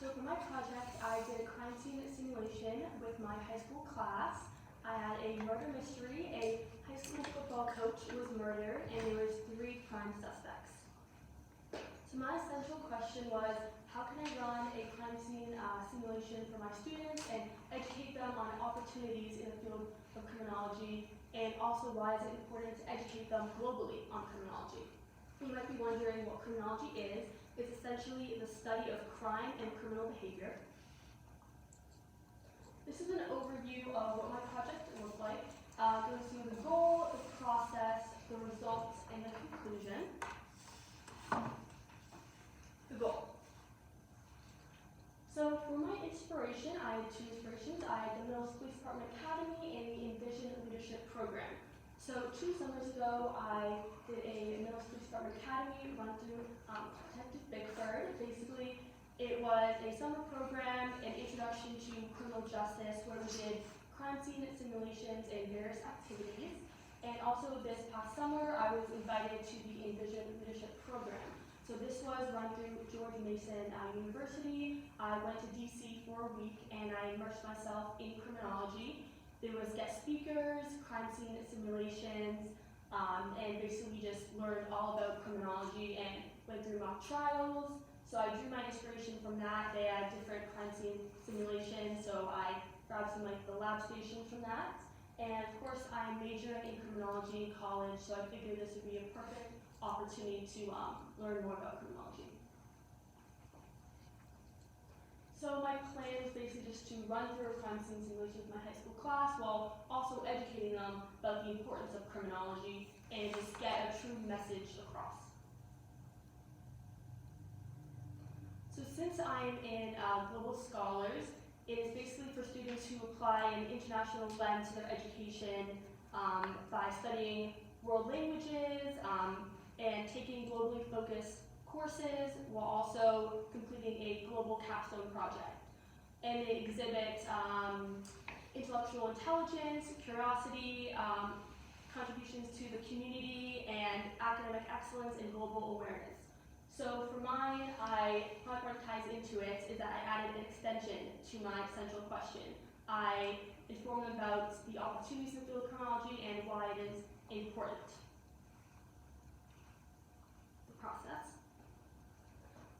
So for my project, I did a crime scene simulation with my high school class. I had a murder mystery. A high school football coach was murdered, and there was 3 crime suspects. So my essential question was, how can I run a crime scene simulation for my students and educate them on opportunities in the field of criminology, and also why is it important to educate them globally on criminology? You might be wondering what criminology is. It's essentially the study of crime and criminal behavior. This is an overview of what my project looked like. It goes through the goal, the process, the results, and the conclusion. The goal. So for my inspiration, I had 2 inspirations. I had the Middle Police Department Academy and the Envision Leadership Program. So 2 summers ago, I did a Middle Police Department Academy run through Detective Bickford. Basically, it was a summer program, an introduction to criminal justice, where we did crime scene simulations and various activities. And also this past summer, I was invited to the Envision Leadership Program. So this was run through George Mason University. I went to DC for a week and I immersed myself in criminology. There was guest speakers, crime scene simulations, and basically we just learned all about criminology and went through mock trials. So I drew my inspiration from that. They had different crime scene simulations, so I grabbed some like the lab stations from that. And of course, I'm majoring in criminology in college, so I figured this would be a perfect opportunity to learn more about criminology. So my plan was basically just to run through a crime scene simulation with my high school class while also educating them about the importance of criminology and just get a true message across. So since I'm in Global Scholars, it is basically for students who apply an international lens to their education by studying world languages and taking globally focused courses while also completing a global capstone project. And they exhibit intellectual intelligence, curiosity, contributions to the community, and academic excellence and global awareness. So for mine, how it ties into it is that I added an extension to my central question. I informed them about the opportunities in the field of criminology and why it is important. The process.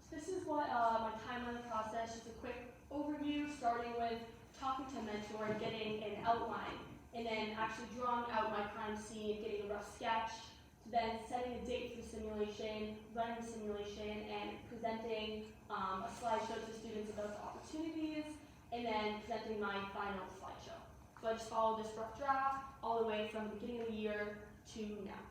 So this is what my timeline of the process, just a quick overview, starting with talking to a mentor and getting an outline, and then actually drawing out my crime scene, getting a rough sketch, to then setting a date for the simulation, running the simulation, and presenting a slideshow to students about the opportunities, and then presenting my final slideshow. So I just followed this rough draft all the way from the beginning of the year to now.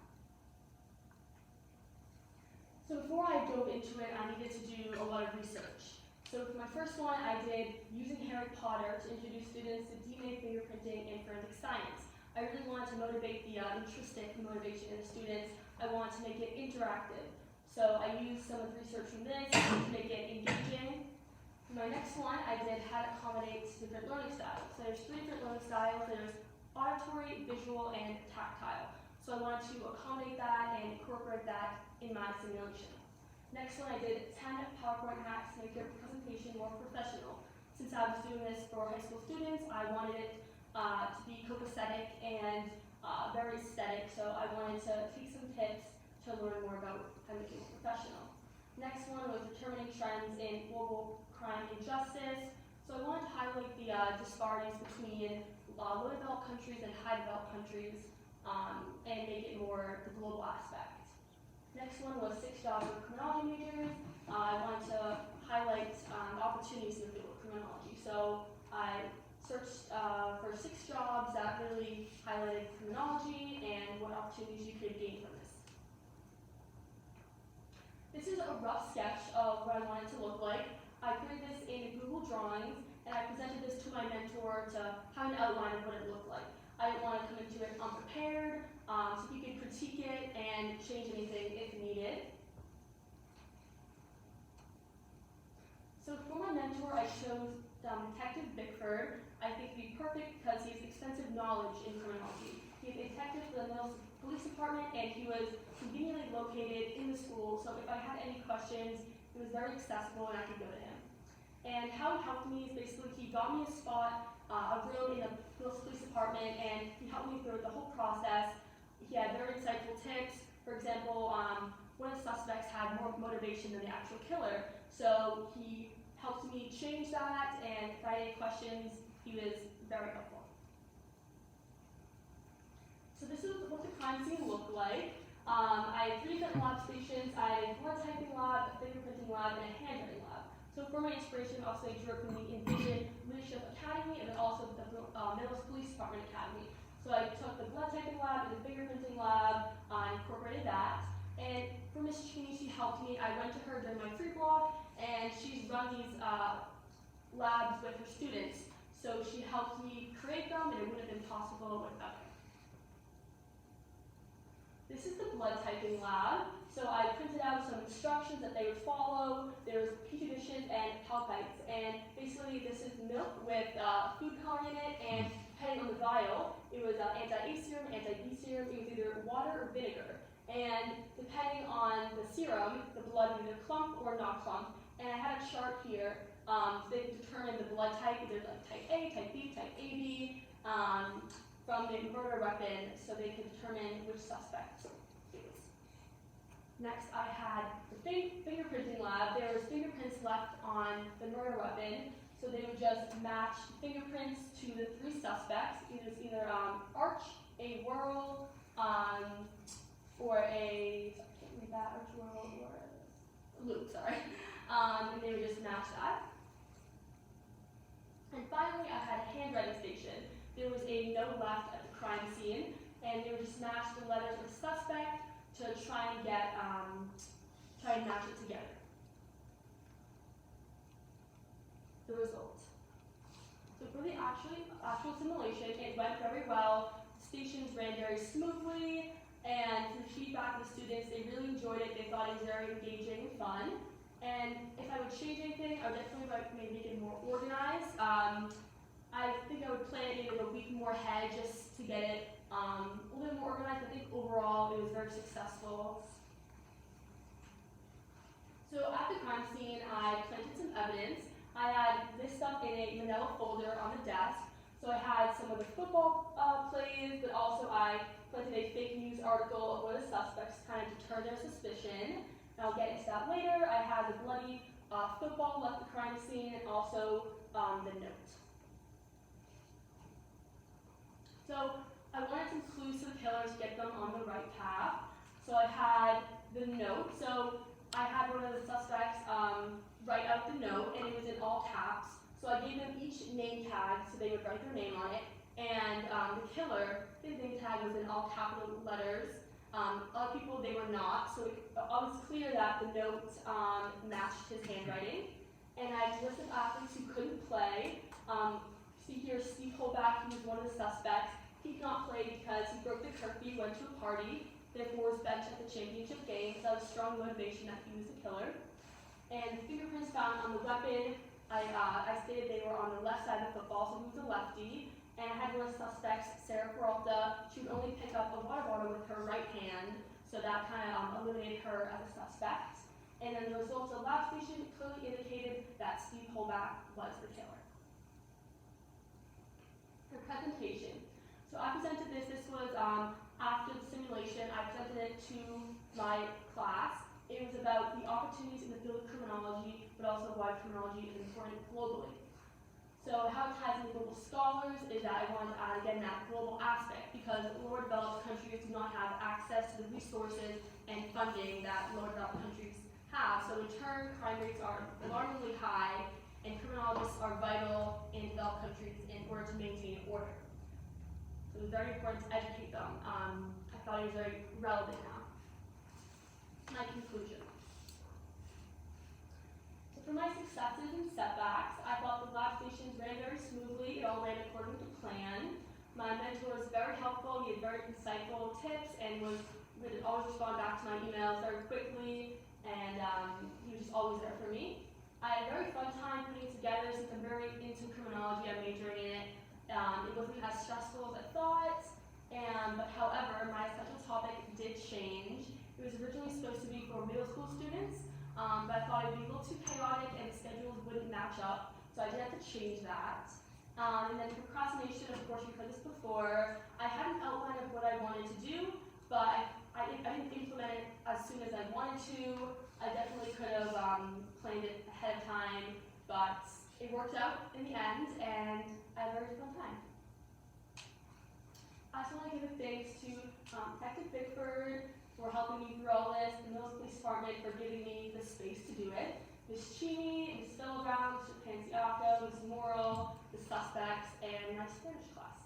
So before I dove into it, I needed to do a lot of research. So for my first one, I did using Harry Potter to introduce students to DNA fingerprinting and forensic science. I really wanted to motivate the intrinsic motivation in the students. I wanted to make it interactive. So I used some of the research from this to make it engaging. For my next one, I did how to accommodate different learning styles. So there's 3 different learning styles. There's auditory, visual, and tactile. So I wanted to accommodate that and incorporate that in my simulation. Next one, I did 10 PowerPoint hacks to make your presentation more professional. Since I was doing this for high school students, I wanted it to be copacetic and very aesthetic, so I wanted to take some tips to learn more about how to make it more professional. Next one was determining trends in global crime and justice. So I wanted to highlight the disparities between low-developed countries and high-developed countries and make it more the global aspect. Next one was 6 jobs for criminology majors. I wanted to highlight the opportunities in the field of criminology. So I searched for 6 jobs that really highlighted criminology and what opportunities you could gain from this. This is a rough sketch of what I wanted to look like. I created this in Google Drawings, and I presented this to my mentor to have an outline of what it looked like. I didn't want to come into it unprepared, so he could critique it and change anything if needed. So for my mentor, I chose Detective Bickford. I think he'd be perfect because he has extensive knowledge in criminology. He's a detective for the Middle Police Department, and he was conveniently located in the school, so if I had any questions, it was very accessible and I could go to him. And how he helped me is basically he got me a spot, a room in the police department, and he helped me through the whole process. He had very insightful tips. For example, one of the suspects had more motivation than the actual killer, so he helped me change that, and if I had any questions, he was very helpful. So this is what the crime scene looked like. I had 3 different lab stations. I had a blood typing lab, a fingerprinting lab, and a handwriting lab. So for my inspiration, also I drew from the Envision Leadership Academy and then also the Middle Police Department Academy. So I took the blood typing lab and the fingerprinting lab, incorporated that. And for Miss Cheney, she helped me. I went to her during my free block, and she's run these labs with her students. So she helped me create them, and it wouldn't have been possible without her. This is the blood typing lab. So I printed out some instructions that they would follow. There's petri dishes and palpites. And basically this is milk with food coloring in it, and depending on the vial, it was anti-A serum, anti-B serum, it was either water or vinegar. And depending on the serum, the blood would either clump or not clump. And I had a chart here. They determined the blood type, either like type A, type B, type AB, from the murder weapon, so they could determine which suspect it was. Next, I had the fingerprinting lab. There was fingerprints left on the murder weapon, so they would just match fingerprints to the 3 suspects. It was either Arch, a Whirl, or a, sorry, I can't read that, Arch, Whirl, or Luke, sorry. And they would just match that. And finally, I had a handwriting station. There was a note left at the crime scene, and they would just match the letters of the suspect to try and get, try and match it together. The result. So for the actual simulation, it went very well. The stations ran very smoothly, and through feedback of the students, they really enjoyed it. They thought it was very engaging and fun. And if I would change anything, I would definitely make it more organized. I think I would plan it maybe a week more ahead just to get it a little bit more organized. I think overall it was very successful. So at the crime scene, I planted some evidence. I had this stuff in a manila folder on the desk. So I had some of the football plays, but also I planted a fake news article of one of the suspects to kind of deter their suspicion. And I'll get into that later. I had the bloody football left the crime scene, and also the note. So I wanted some clues to the killer to get them on the right path. So I had the note. So I had one of the suspects write out the note, and it was in all caps. So I gave them each name tag, so they would write their name on it. And the killer, his name tag was in all capital letters. Other people, they were not. So it was clear that the note matched his handwriting. And I had a list of athletes who couldn't play. See here, Steve Holback, he was one of the suspects. He could not play because he broke the curfew, went to a party, therefore was benched at the championship game, so that was strong motivation that he was the killer. And the fingerprints found on the weapon, I stated they were on the left side of the football, so he was a lefty. And I had one of the suspects, Sarah Peralta. She would only pick up a water bottle with her right hand, so that kind of eliminated her as a suspect. And then the results of the lab station clearly indicated that Steve Holback was the killer. For presentation. So I presented this. This was after the simulation. I presented it to my class. It was about the opportunities in the field of criminology, but also why criminology is important globally. So how it ties into global scholars is that I wanted to add again that global aspect, because lower developed countries do not have access to the resources and funding that lower developed countries have. So in turn, crime rates are alarmingly high, and criminologists are vital in developed countries in order to maintain order. So it was very important to educate them. I thought it was very relevant now. My conclusion. So for my successes and setbacks, I thought the lab stations ran very smoothly. It all ran according to plan. My mentor was very helpful. He had very insightful tips and would always respond back to my emails very quickly, and he was just always there for me. I had a very fun time putting it together since I'm very into criminology. I'm majoring in it. It wasn't as stressful as I thought, but however, my special topic did change. It was originally supposed to be for middle school students, but I thought it would be a little too chaotic and the schedules wouldn't match up, so I did have to change that. And then procrastination, of course, you've heard this before. I had an outline of what I wanted to do, but I didn't implement it as soon as I wanted to. I definitely could have planned it ahead of time, but it worked out in the end, and I had a very fun time. I just want to give a thanks to Detective Bickford for helping me through all this, the Mills Police Department for giving me the space to do it, Ms. Cheney, Ms. Philibrown, Mr. Panciaco, Ms. Morrill, the suspects, and my Spanish class.